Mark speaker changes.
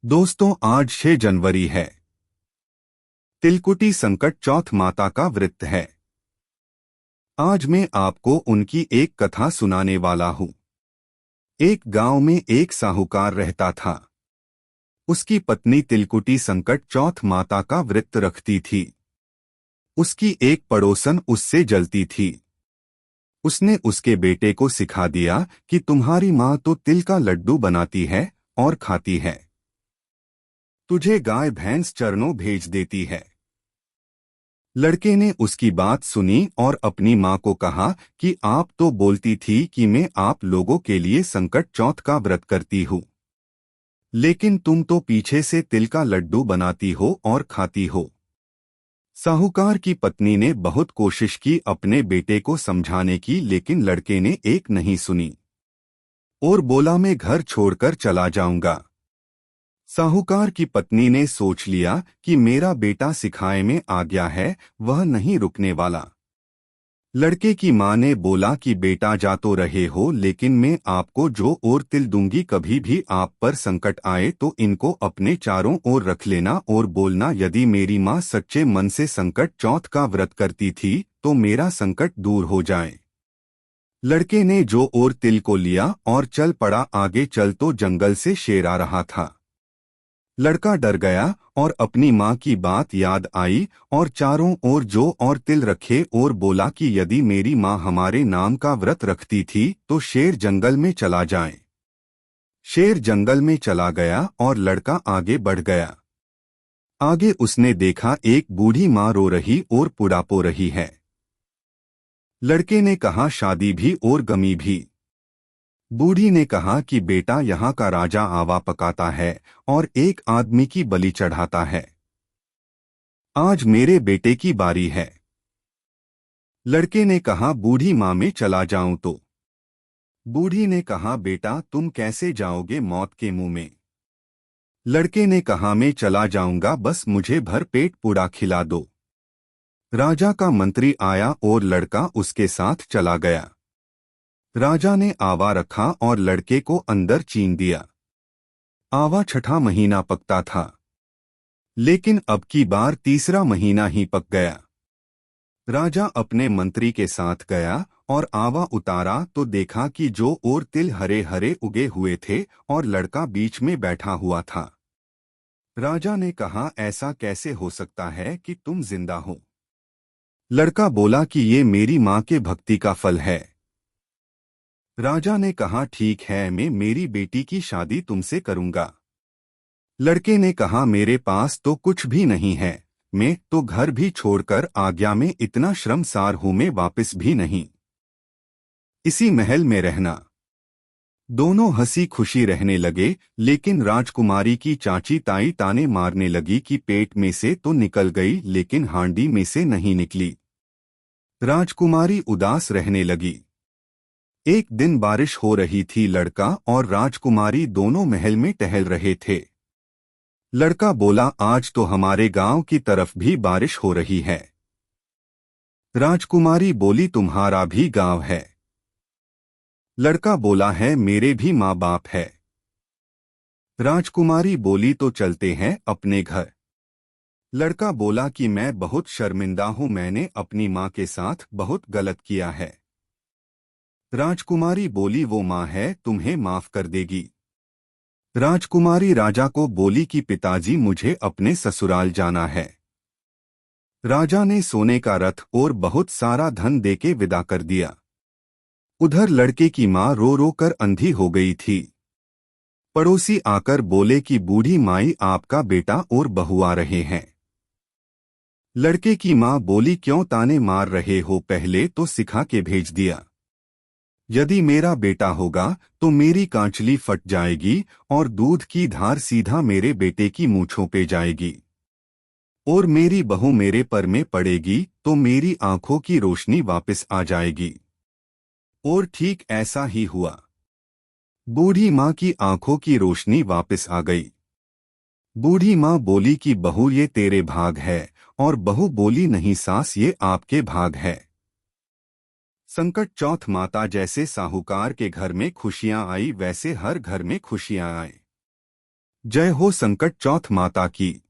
Speaker 1: दोस्तों, आज 6 जनवरी है। तिलकुटी संकट चौथ माता का व्रत है। आज मैं आपको उनकी एक कथा सुनाने वाला हूँ। एक गांव में एक साहूकार रहता था। उसकी पत्नी तिलकुटी संकट चौथ माता का व्रत रखती थी। उसकी एक पड़ोसन उससे जलती थी। उसने उसके बेटे को सिखा दिया कि तुम्हारी माँ तो तिल का लड्डू बनाती है और खाती है। तुझे गाय भैंस चरनों भेज देती है। लड़के ने उसकी बात सुनी और अपनी माँ को कहा कि आप तो बोलती थी कि मैं आप लोगों के लिए संकट चौथ का व्रत करती हूँ, लेकिन तुम तो पीछे से तिल का लड्डू बनाती हो और खाती हो। साहूकार की पत्नी ने बहुत कोशिश की अपने बेटे को समझाने की, लेकिन लड़के ने एक नहीं सुनी और बोला, मैं घर छोड़कर चला जाऊंगा। साहूकार की पत्नी ने सोच लिया कि मेरा बेटा सिखाए में आ गया है, वह नहीं रुकने वाला। लड़के की माँ ने बोला कि बेटा जा तो रहे हो, लेकिन मैं आपको जो और तिल दूंगी, कभी भी आप पर संकट आए तो इनको अपने चारों ओर रख लेना और बोलना, यदि मेरी माँ सच्चे मन से संकट चौथ का व्रत करती थी तो मेरा संकट दूर हो जाए। लड़के ने जो और तिल को लिया और चल पड़ा। आगे चल तो जंगल से शेर आ रहा था। लड़का डर गया और अपनी माँ की बात याद आई और चारों ओर जो और तिल रखे और बोला कि यदि मेरी माँ हमारे नाम का व्रत रखती थी तो शेर जंगल में चला जाए। शेर जंगल में चला गया और लड़का आगे बढ़ गया। आगे उसने देखा एक बूढ़ी माँ रो रही और पुड़ापो रही है। लड़के ने कहा, शादी भी और गमी भी। बूढ़ी ने कहा कि बेटा, यहाँ का राजा आवा पकाता है और एक आदमी की बलि चढ़ाता है। आज मेरे बेटे की बारी है। लड़के ने कहा, बूढ़ी माँ में चला जाऊं तो? बूढ़ी ने कहा, बेटा तुम कैसे जाओगे मौत के मुंह में? लड़के ने कहा, मैं चला जाऊंगा, बस मुझे भर पेट पूड़ा खिला दो। राजा का मंत्री आया और लड़का उसके साथ चला गया। राजा ने आवा रखा और लड़के को अंदर चीन दिया। आवा छठा महीना पकता था, लेकिन अब की बार तीसरा महीना ही पक गया। राजा अपने मंत्री के साथ गया और आवा उतारा तो देखा कि जो और तिल हरे हरे उगे हुए थे और लड़का बीच में बैठा हुआ था। राजा ने कहा, ऐसा कैसे हो सकता है कि तुम जिंदा हो? लड़का बोला कि ये मेरी माँ के भक्ति का फल है। राजा ने कहा, ठीक है, मैं मेरी बेटी की शादी तुमसे करूंगा। लड़के ने कहा, मेरे पास तो कुछ भी नहीं है, मैं तो घर भी छोड़कर आ गया, मैं इतना शर्मसार हूं, मैं वापस भी नहीं इसी महल में रहना। दोनों हंसी खुशी रहने लगे, लेकिन राजकुमारी की चाची ताई ताने मारने लगी कि पेट में से तो निकल गई लेकिन हांडी में से नहीं निकली। राजकुमारी उदास रहने लगी। एक दिन बारिश हो रही थी। लड़का और राजकुमारी दोनों महल में टहल रहे थे। लड़का बोला, आज तो हमारे गांव की तरफ भी बारिश हो रही है। राजकुमारी बोली, तुम्हारा भी गांव है? लड़का बोला है, मेरे भी माँ बाप है। राजकुमारी बोली, तो चलते हैं अपने घर। लड़का बोला कि मैं बहुत शर्मिंदा हूं, मैंने अपनी माँ के साथ बहुत गलत किया है। राजकुमारी बोली, वो माँ है, तुम्हें माफ कर देगी। राजकुमारी राजा को बोली कि पिताजी, मुझे अपने ससुराल जाना है। राजा ने सोने का रथ और बहुत सारा धन देके विदा कर दिया। उधर लड़के की माँ रो रो कर अंधी हो गई थी। पड़ोसी आकर बोले कि बूढ़ी माई, आपका बेटा और बहू आ रहे हैं। लड़के की माँ बोली, क्यों ताने मार रहे हो, पहले तो सिखा के भेज दिया। यदि मेरा बेटा होगा तो मेरी कांचली फट जाएगी और दूध की धार सीधा मेरे बेटे की मूंछों पे जाएगी, और मेरी बहू मेरे पर में पड़ेगी तो मेरी आंखों की रोशनी वापस आ जाएगी। और ठीक ऐसा ही हुआ। बूढ़ी माँ की आंखों की रोशनी वापस आ गई। बूढ़ी माँ बोली कि बहू, ये तेरे भाग है, और बहू बोली, नहीं सास, ये आपके भाग है। संकट चौथ माता जैसे साहूकार के घर में खुशियां आई, वैसे हर घर में खुशियां आए। जय हो संकट चौथ माता की।